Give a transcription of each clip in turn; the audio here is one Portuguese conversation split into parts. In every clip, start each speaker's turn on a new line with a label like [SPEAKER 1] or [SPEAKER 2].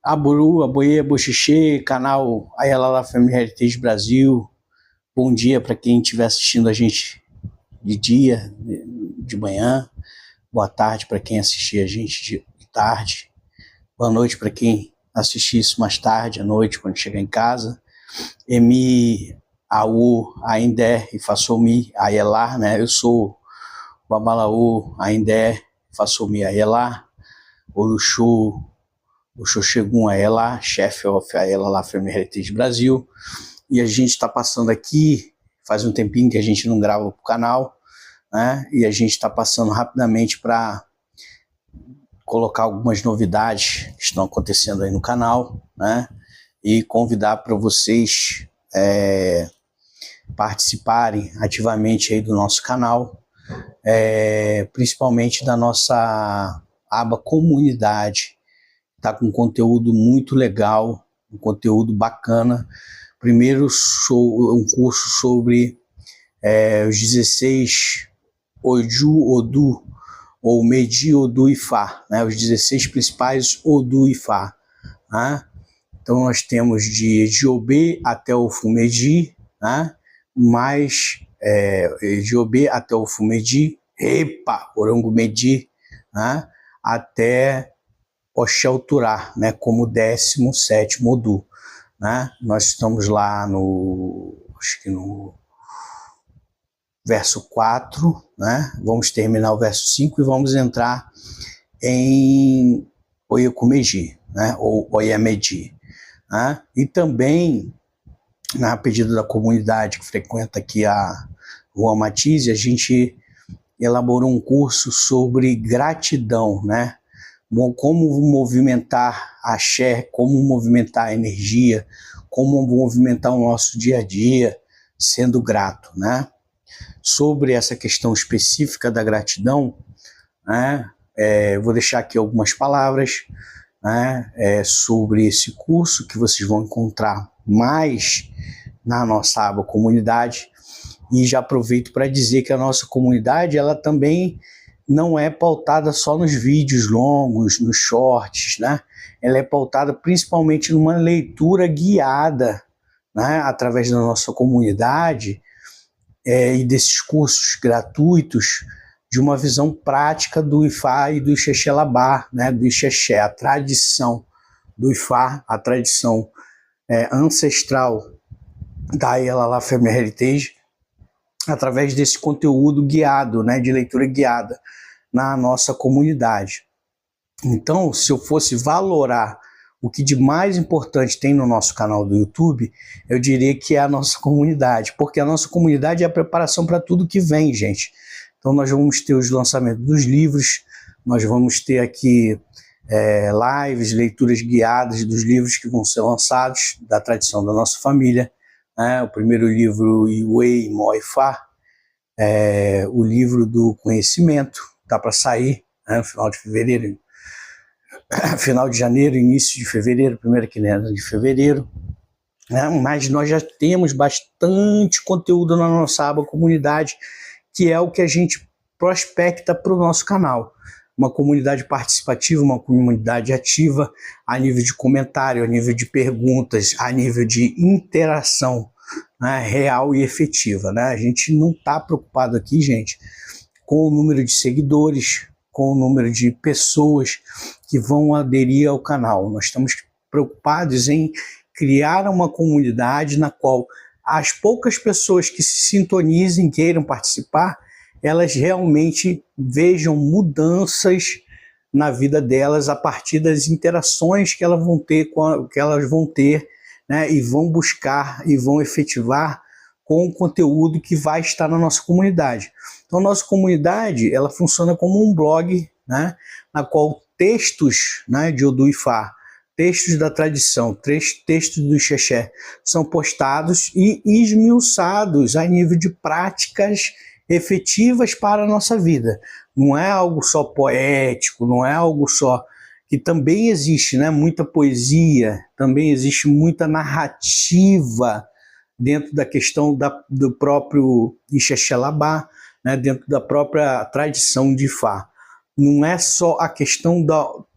[SPEAKER 1] Aburu, Aboie, Boxixê, canal Ayalala Family Heritage Brasil. Bom dia para quem estiver assistindo a gente de dia, de manhã. Boa tarde para quem assistir a gente de tarde. Boa noite para quem assistir isso mais tarde, à noite, quando chegar em casa. Emi, Aú, Aindé e Fassomi, Ayelá, né? Eu sou Babalaú, Aindé, Fassomi, Ayelá, Oluxu, o Xoxegun Ayelá, chefe of Ayalala Family Heritage Brasil. E a gente está passando aqui, faz um tempinho que a gente não grava para o canal, né? E a gente está passando rapidamente para colocar algumas novidades que estão acontecendo aí no canal, né? E convidar para vocês participarem ativamente aí do nosso canal, principalmente da nossa aba comunidade. Está com conteúdo muito legal, um conteúdo bacana. Primeiro, um curso sobre os 16 Oju, Odu, ou Medi, Odu e Fá, né? Os 16 principais Odu e Fá. Né? Então, nós temos de Ejiobê até o Fumedi, né? Mais Ejiobê até o Fumedi, Orango Medi, né? Até Oxel Turá, né, como 17º Odu, né? Nós estamos lá acho que no verso 4, né? Vamos terminar o verso 5 e vamos entrar em Oyekumegi, né? Ou Oyamedi, né? E também, na pedido da comunidade que frequenta aqui a Rua Matize, a gente elaborou um curso sobre gratidão, né? Como movimentar a axé, como movimentar a energia, como movimentar o nosso dia a dia sendo grato, né? Sobre essa questão específica da gratidão, né? Vou deixar aqui algumas palavras, né? Sobre esse curso que vocês vão encontrar mais na nossa aba comunidade. E já aproveito para dizer que a nossa comunidade, ela também não é pautada só nos vídeos longos, nos shorts, né? Ela é pautada principalmente numa leitura guiada, né? Através da nossa comunidade e desses cursos gratuitos, de uma visão prática do Ifá e do Ixexelabá, né? Do Ixexé, a tradição do Ifá, a tradição ancestral da Ayalala Family Heritage, através desse conteúdo guiado, né, de leitura guiada na nossa comunidade. Então, se eu fosse valorar o que de mais importante tem no nosso canal do YouTube, eu diria que é a nossa comunidade, porque a nossa comunidade é a preparação para tudo que vem, gente. Então, nós vamos ter os lançamentos dos livros, nós vamos ter aqui lives, leituras guiadas dos livros que vão ser lançados, da tradição da nossa família, né? O primeiro livro, Iwei Moifá, o livro do conhecimento, está para sair, né, no final de fevereiro, final de janeiro, início de fevereiro, primeira quinzena de fevereiro, né? Mas nós já temos bastante conteúdo na nossa aba comunidade, que é o que a gente prospecta para o nosso canal. Uma comunidade participativa, uma comunidade ativa, a nível de comentário, a nível de perguntas, a nível de interação, né, real e efetiva, né? A gente não está preocupado aqui, gente, com o número de seguidores, com o número de pessoas que vão aderir ao canal. Nós estamos preocupados em criar uma comunidade na qual as poucas pessoas que se sintonizem, queiram participar, elas realmente vejam mudanças na vida delas a partir das interações que elas vão ter, né, e vão buscar e vão efetivar com o conteúdo que vai estar na nossa comunidade. Então, a nossa comunidade, ela funciona como um blog, né, na qual textos, né, de Odu e Fá, textos da tradição, textos do Ixexé são postados e esmiuçados a nível de práticas efetivas para a nossa vida. Não é algo só poético, não é algo só... que também existe, né, muita poesia, também existe muita narrativa dentro da questão do próprio Ixexelabá, né, dentro da própria tradição de Ifá. não é só a questão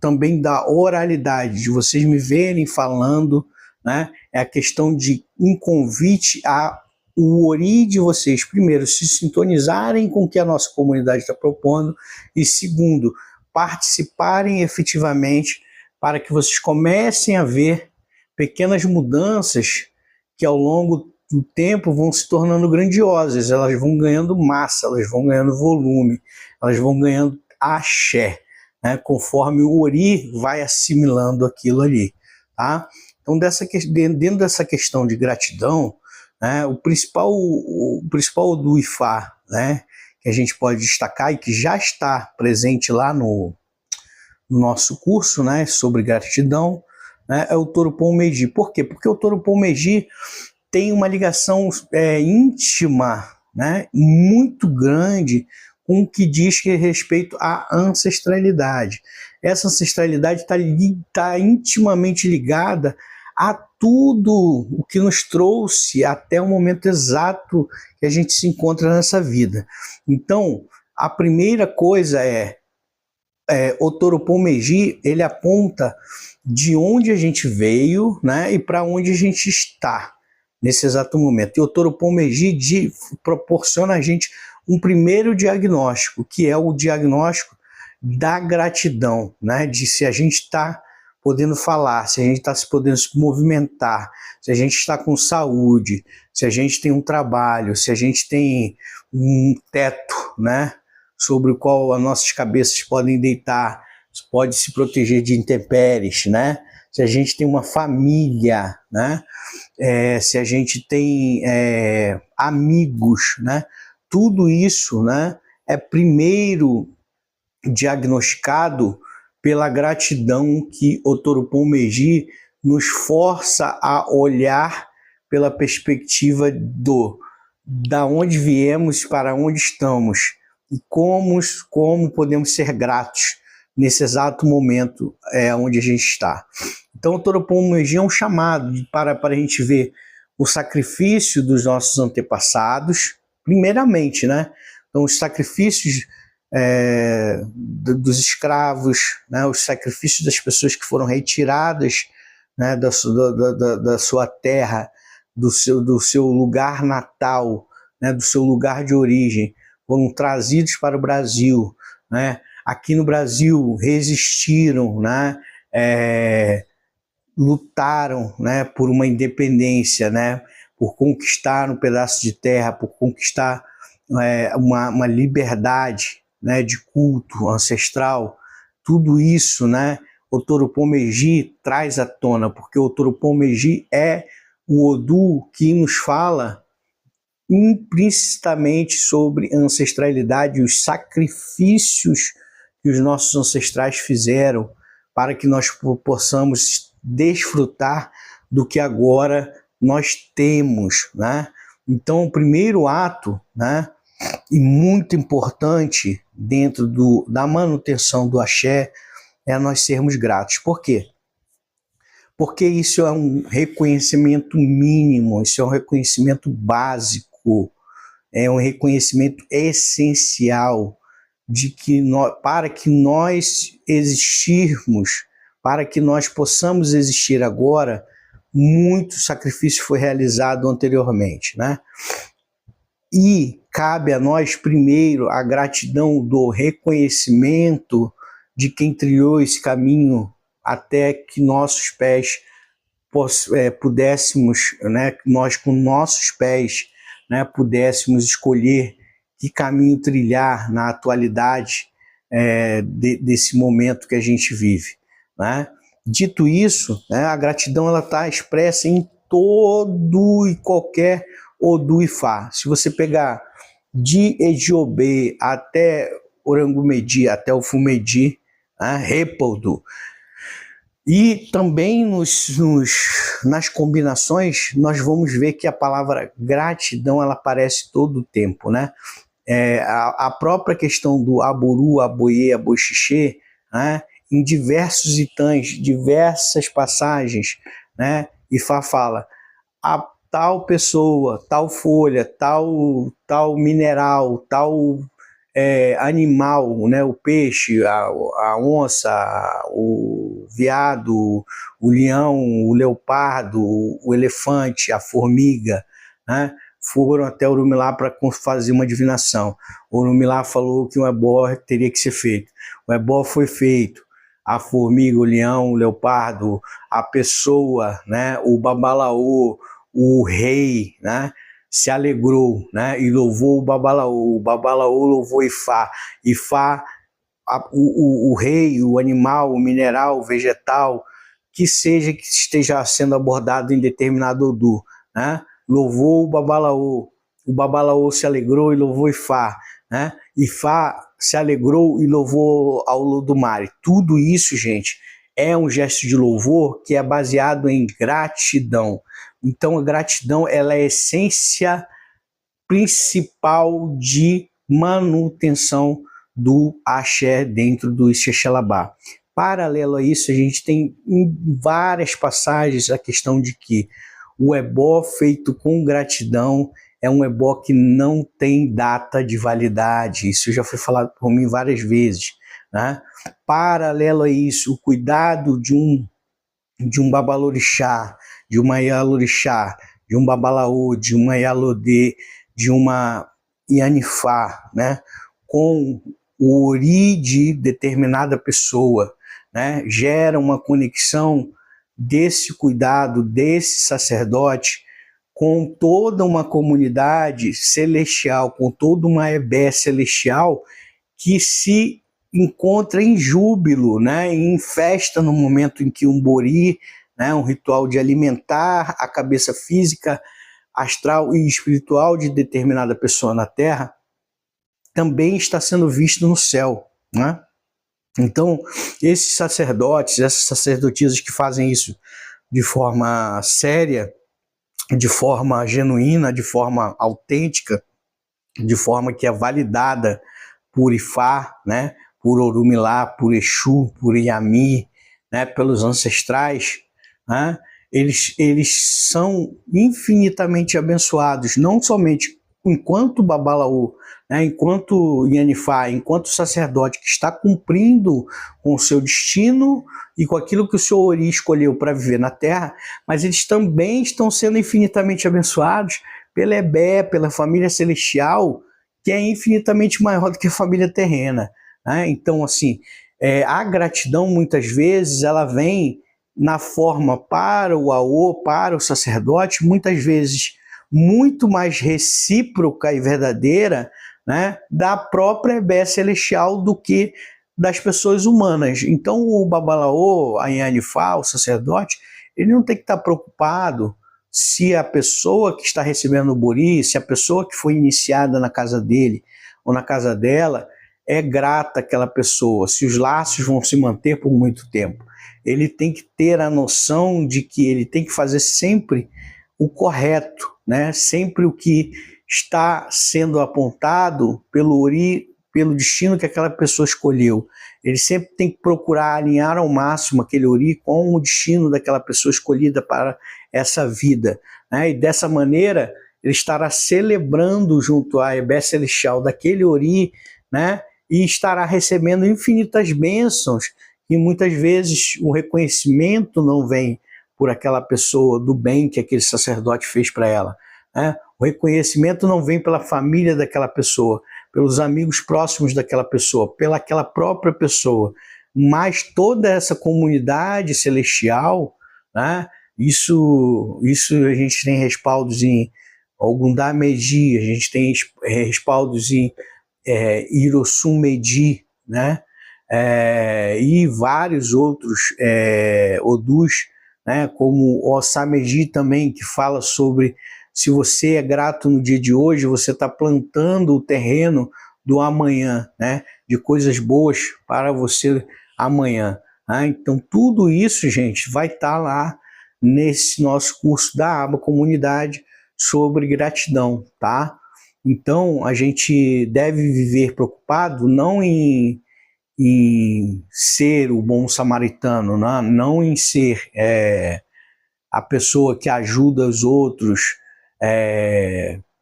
[SPEAKER 1] também da oralidade, de vocês me verem falando, né? É a questão de um convite a o ori de vocês, primeiro, se sintonizarem com o que a nossa comunidade está propondo, e segundo, participarem efetivamente para que vocês comecem a ver pequenas mudanças que ao longo do tempo vão se tornando grandiosas, elas vão ganhando massa, elas vão ganhando volume, elas vão ganhando axé, né, conforme o ori vai assimilando aquilo ali, tá? Então, dentro dessa questão de gratidão, né, o principal do Ifá, né, que a gente pode destacar e que já está presente lá no nosso curso, né, sobre gratidão, né, é o Toropom Meji. Por quê? Porque o Toropom Meji tem uma ligação íntima, né, muito grande com o que diz respeito à ancestralidade. Essa ancestralidade está intimamente ligada a tudo o que nos trouxe até o momento exato que a gente se encontra nessa vida. Então, a primeira coisa o Toropom Meji, ele aponta de onde a gente veio, né, e para onde a gente está nesse exato momento. E o Toropom Meji proporciona a gente um primeiro diagnóstico, que é o diagnóstico da gratidão, né, de se a gente está podendo falar, se a gente está podendo se movimentar, se a gente está com saúde, se a gente tem um trabalho, se a gente tem um teto, né, sobre o qual as nossas cabeças podem deitar, pode se proteger de intempéries, né? Se a gente tem uma família, né? Se a gente tem amigos, né? Tudo isso, né, é primeiro diagnosticado pela gratidão que o Toropom Meji nos força a olhar pela perspectiva da onde viemos para onde estamos e como podemos ser gratos nesse exato momento onde a gente está. Então o Toropom Meji é um chamado para a gente ver o sacrifício dos nossos antepassados, primeiramente, né? Então os sacrifícios dos escravos, né, os sacrifícios das pessoas que foram retiradas, né, da sua terra, do seu lugar natal, né, do seu lugar de origem, foram trazidos para o Brasil, né? Aqui no Brasil resistiram, né? Lutaram, né, por uma independência, né, por conquistar um pedaço de terra, por conquistar uma liberdade, né, de culto ancestral. Tudo isso, né, o Toropom Meji traz à tona, porque o Toropom Meji é o Odu que nos fala implicitamente sobre ancestralidade e os sacrifícios que os nossos ancestrais fizeram para que nós possamos desfrutar do que agora nós temos, né? Então, o primeiro ato, né, e muito importante dentro da manutenção do axé é nós sermos gratos. Por quê? Porque isso é um reconhecimento mínimo, isso é um reconhecimento básico, é um reconhecimento essencial de que para que nós existirmos, para que nós possamos existir agora, muito sacrifício foi realizado anteriormente, né? E cabe a nós, primeiro, a gratidão do reconhecimento de quem trilhou esse caminho até que nossos pés pudéssemos, né, nós com nossos pés, né, pudéssemos escolher que caminho trilhar na atualidade desse momento que a gente vive, né? Dito isso, né, a gratidão está expressa em todo e qualquer Odu Ifá. Se você pegar de Ejiobê até Orangumedi, até o Fumedi, né, Repoldo, e também nas combinações, nós vamos ver que a palavra gratidão ela aparece todo o tempo, né? A própria questão do Aboru, Aboiê, Aboixixê, né? Em diversos itãs, diversas passagens, né? Ifá fala, a tal pessoa, tal folha, tal mineral, tal animal, né, o peixe, a onça, o veado, o leão, o leopardo, o elefante, a formiga, né, foram até Orumilá para fazer uma divinação. Orumilá falou que um ebó teria que ser feito. O ebó foi feito. A formiga, o leão, o leopardo, a pessoa, né, o babalaô, o rei, né, se alegrou, né, e louvou o babalaô louvou Ifá, o rei, o animal, o mineral, o vegetal, que esteja sendo abordado em determinado Odu, né, louvou o babalaô se alegrou e louvou Ifá, né, Ifá se alegrou e louvou ao Lodumare. Tudo isso, gente, é um gesto de louvor que é baseado em gratidão. Então, a gratidão ela é a essência principal de manutenção do axé dentro do Ixexelabá. Paralelo a isso, a gente tem em várias passagens a questão de que o ebó feito com gratidão é um ebó que não tem data de validade. Isso já foi falado por mim várias vezes, né? Paralelo a isso, o cuidado de um babalorixá, de uma ialorixá, de um babalaô, de uma ialodê, de uma Ianifá, né, com o ori de determinada pessoa, né, gera uma conexão desse cuidado, desse sacerdote, com toda uma comunidade celestial, com toda uma ebé celestial que se encontra em júbilo, né, em festa no momento em que um bori, né, um ritual de alimentar a cabeça física, astral e espiritual de determinada pessoa na Terra, também está sendo visto no céu, né? Então, esses sacerdotes, essas sacerdotisas que fazem isso de forma séria, de forma genuína, de forma autêntica, de forma que é validada por Ifá, né, por Orumilá, por Exu, por Iami, né, pelos ancestrais, né, eles são infinitamente abençoados, não somente enquanto babalaô, né, enquanto Ianifá, enquanto sacerdote que está cumprindo com o seu destino e com aquilo que o seu ori escolheu para viver na Terra, mas eles também estão sendo infinitamente abençoados pela Ebé, pela família celestial, que é infinitamente maior do que a família terrena, né? Então, assim, a gratidão, muitas vezes, ela vem na forma para o aô, para o sacerdote, muitas vezes muito mais recíproca e verdadeira, né, da própria Ebé celestial do que das pessoas humanas. Então, o babalaô, a Ianifá, o sacerdote, ele não tem que estar preocupado se a pessoa que está recebendo o bori, se a pessoa que foi iniciada na casa dele ou na casa dela é grata àquela pessoa, se os laços vão se manter por muito tempo. Ele tem que ter a noção de que ele tem que fazer sempre o correto, né? Sempre o que está sendo apontado pelo ori, pelo destino que aquela pessoa escolheu. Ele sempre tem que procurar alinhar ao máximo aquele ori com o destino daquela pessoa escolhida para essa vida, né? E dessa maneira ele estará celebrando junto à Ebé celestial daquele ori, né? E estará recebendo infinitas bênçãos, e muitas vezes o reconhecimento não vem por aquela pessoa do bem que aquele sacerdote fez para ela, né? O reconhecimento não vem pela família daquela pessoa, pelos amigos próximos daquela pessoa, pelaquela própria pessoa, mas toda essa comunidade celestial, né? Isso a gente tem respaldos em Ogundá Medi, a gente tem respaldos em Irossum Medi, né? E vários outros Odus, né? Como o Ossamedi também, que fala sobre se você é grato no dia de hoje, você está plantando o terreno do amanhã, né? De coisas boas para você amanhã. Né? Então tudo isso, gente, vai estar lá nesse nosso curso da aba Comunidade sobre gratidão, tá? Então a gente deve viver preocupado não em ser o bom samaritano, não em ser a pessoa que ajuda os outros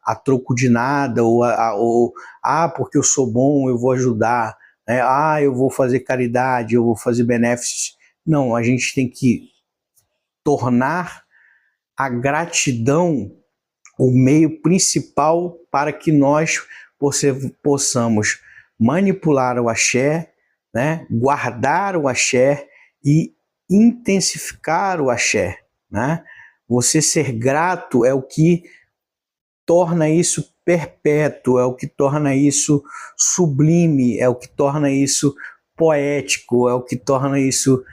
[SPEAKER 1] a troco de nada, ou porque eu sou bom, eu vou ajudar, né? Eu vou fazer caridade, eu vou fazer benefícios. Não, a gente tem que tornar a gratidão o meio principal para que nós possamos manipular o axé, né? Guardar o axé e intensificar o axé, né? Você ser grato é o que torna isso perpétuo, é o que torna isso sublime, é o que torna isso poético, é o que torna isso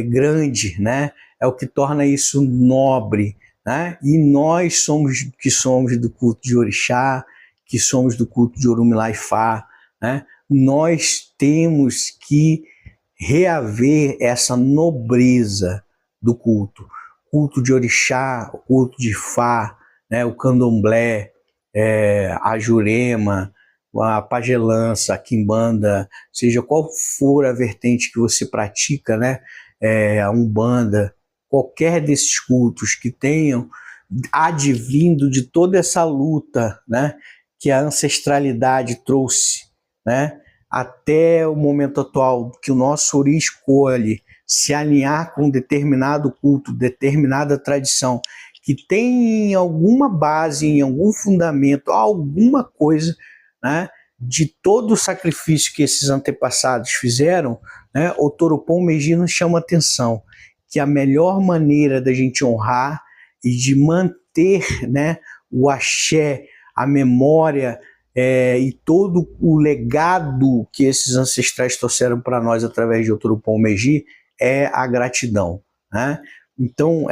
[SPEAKER 1] grande, né? É o que torna isso nobre, né? E nós que somos do culto de Orixá, que somos do culto de Orunmila-Ifá, né? Nós temos que reaver essa nobreza do culto. Culto de Orixá, o culto de Ifá, né? O Candomblé, a Jurema, a Pagelança, a Quimbanda, seja qual for a vertente que você pratica, né? A Umbanda, qualquer desses cultos que tenham advindo de toda essa luta, né, que a ancestralidade trouxe, né, até o momento atual, que o nosso Ori escolhe se alinhar com determinado culto, determinada tradição, que tem alguma base, em algum fundamento, alguma coisa, né, de todo o sacrifício que esses antepassados fizeram, né, o Toropão-Meji nos chama atenção que a melhor maneira da gente honrar e de manter, né, o axé, a memória e todo o legado que esses ancestrais trouxeram para nós através de Oturupão-Meji é a gratidão, né? Então,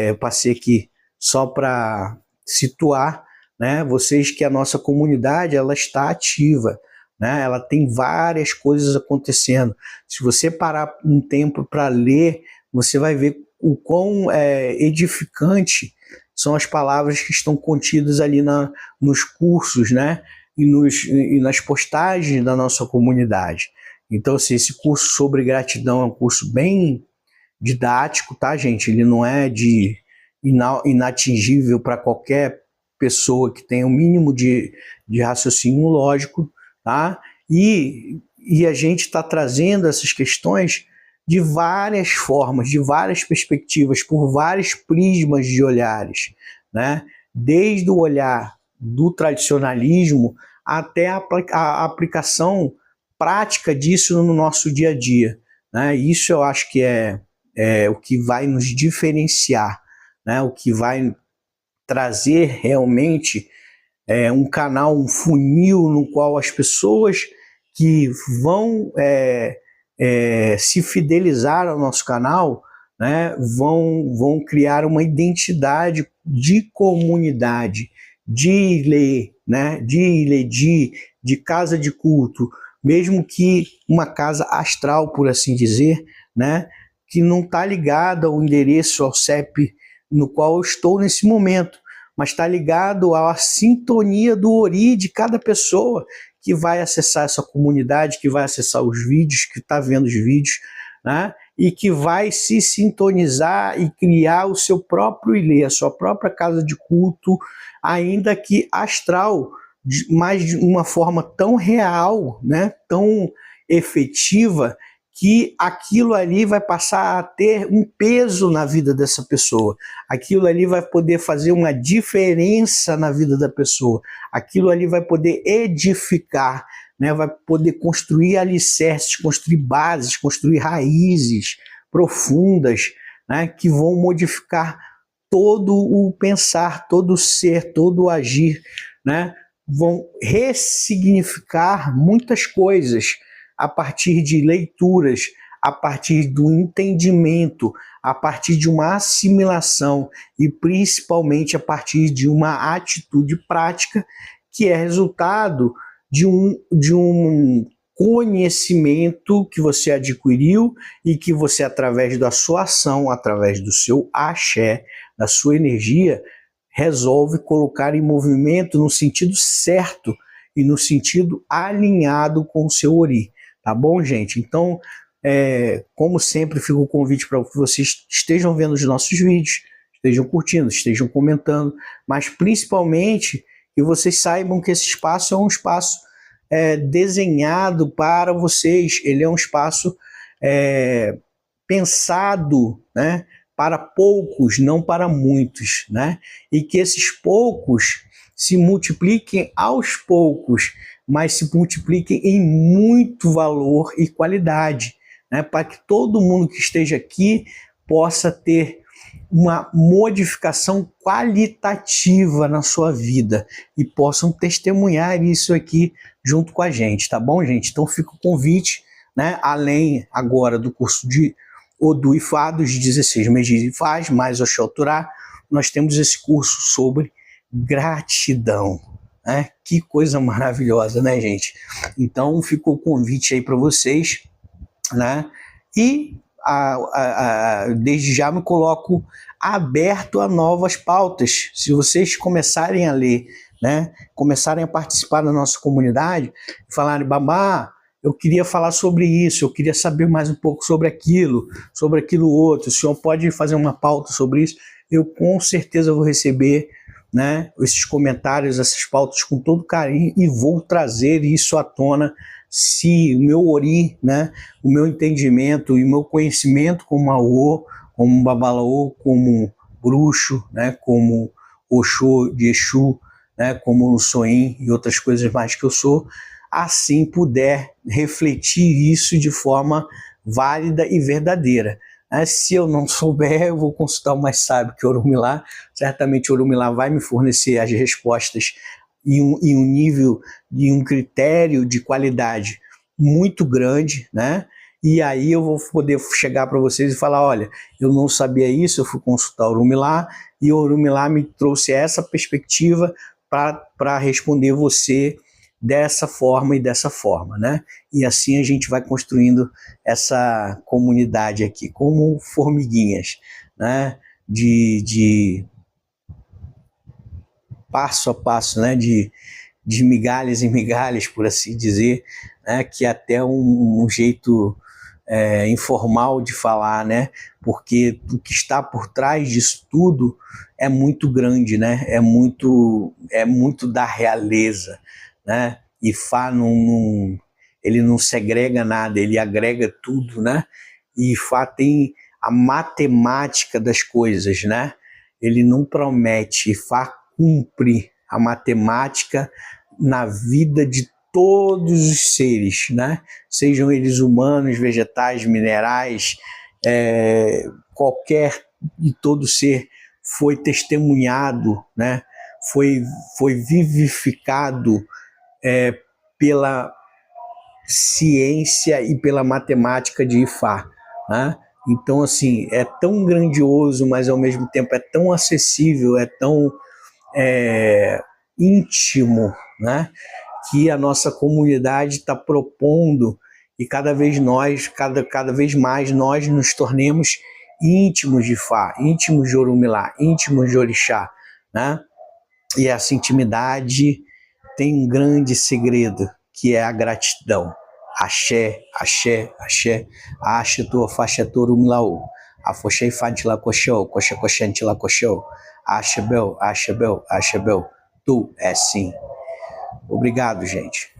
[SPEAKER 1] eu passei aqui só para situar, né, vocês, que a nossa comunidade ela está ativa, né? Ela tem várias coisas acontecendo. Se você parar um tempo para ler, você vai ver o quão edificante são as palavras que estão contidas ali nos cursos, né? E nas postagens da nossa comunidade. Então, assim, esse curso sobre gratidão é um curso bem didático, tá, gente? Ele não é inatingível para qualquer pessoa que tenha o mínimo de raciocínio lógico, tá? E a gente está trazendo essas questões de várias formas, de várias perspectivas, por vários prismas de olhares, né? Desde o olhar do tradicionalismo até a aplicação prática disso no nosso dia a dia, né? Isso eu acho que é o que vai nos diferenciar, né? O que vai trazer realmente um canal, um funil no qual as pessoas que vão se fidelizar ao nosso canal, né, vão criar uma identidade de comunidade, de ilê, né, de casa de culto, mesmo que uma casa astral, por assim dizer, né, que não está ligada ao endereço, ao CEP no qual eu estou nesse momento, mas está ligado à sintonia do Ori de cada pessoa que vai acessar essa comunidade, que vai acessar os vídeos, que está vendo os vídeos, né? E que vai se sintonizar e criar o seu próprio ilê, a sua própria casa de culto, ainda que astral, mas de uma forma tão real, né? Tão efetiva, que aquilo ali vai passar a ter um peso na vida dessa pessoa. Aquilo ali vai poder fazer uma diferença na vida da pessoa. Aquilo ali vai poder edificar, né? Vai poder construir alicerces, construir bases, construir raízes profundas, né? Que vão modificar todo o pensar, todo o ser, todo o agir, né? Vão ressignificar muitas coisas a partir de leituras, a partir do entendimento, a partir de uma assimilação e principalmente a partir de uma atitude prática que é resultado de um conhecimento que você adquiriu e que você, através da sua ação, através do seu axé, da sua energia, resolve colocar em movimento no sentido certo e no sentido alinhado com o seu Ori. Tá bom, gente? Então, como sempre, fica o convite para que vocês estejam vendo os nossos vídeos, estejam curtindo, estejam comentando, mas principalmente e vocês saibam que esse espaço é um espaço desenhado para vocês, ele é um espaço pensado, né, para poucos, não para muitos, né? E que esses poucos se multipliquem aos poucos, mas se multipliquem em muito valor e qualidade, né? Para que todo mundo que esteja aqui possa ter uma modificação qualitativa na sua vida e possam testemunhar isso aqui junto com a gente, tá bom, gente? Então fica o convite, né? Além agora do curso de Odu Ifá, dos 16 meses de Ifá, mais Oxó Torá, nós temos esse curso sobre gratidão, né? Que coisa maravilhosa, né, gente? Então ficou o convite aí para vocês, né? E desde já me coloco aberto a novas pautas. Se vocês começarem a ler, né, começarem a participar da nossa comunidade, falarem, Babá, eu queria falar sobre isso, eu queria saber mais um pouco sobre aquilo outro, o senhor pode fazer uma pauta sobre isso? Eu com certeza vou receber, né, esses comentários, essas pautas com todo carinho e vou trazer isso à tona se o meu ori, né, o meu entendimento e o meu conhecimento como Aô, como Babalaô, como bruxo, né, como Oxô de Exu, né, como Nsoim e outras coisas mais que eu sou, assim puder refletir isso de forma válida e verdadeira. Se eu não souber, eu vou consultar o mais sábio, que é Orumilá. Certamente Orumilá vai me fornecer as respostas em um nível, em um critério de qualidade muito grande, né? E aí eu vou poder chegar para vocês e falar, olha, eu não sabia isso, eu fui consultar Orumilá e Orumilá me trouxe essa perspectiva para responder você dessa forma e dessa forma, né? E assim a gente vai construindo essa comunidade aqui, como formiguinhas, né? De passo a passo, né? De migalhas em migalhas, por assim dizer, né? Que é até um jeito informal de falar, né? Porque o que está por trás disso tudo é muito grande, né? É muito da realeza, né? E Ifá ele não segrega nada, ele agrega tudo, né? E Ifá tem a matemática das coisas, né? Ele não promete, Ifá cumpre a matemática na vida de todos os seres, né? Sejam eles humanos, vegetais, minerais, qualquer e todo ser foi testemunhado, né? Foi vivificado pela ciência e pela matemática de Ifá, né? Então, assim, é tão grandioso, mas ao mesmo tempo é tão acessível, é tão íntimo, né? Que a nossa comunidade está propondo e cada vez mais nós nos tornemos íntimos de Ifá, íntimos de Orumilá, íntimos de Orixá, né? E essa intimidade tem um grande segredo, que é a gratidão. Axé, axé, axé, axé tua faixa Orumilá, afoxei fantila coxô, coxa coxantila coxô, axé bel, tu é sim. Obrigado, gente.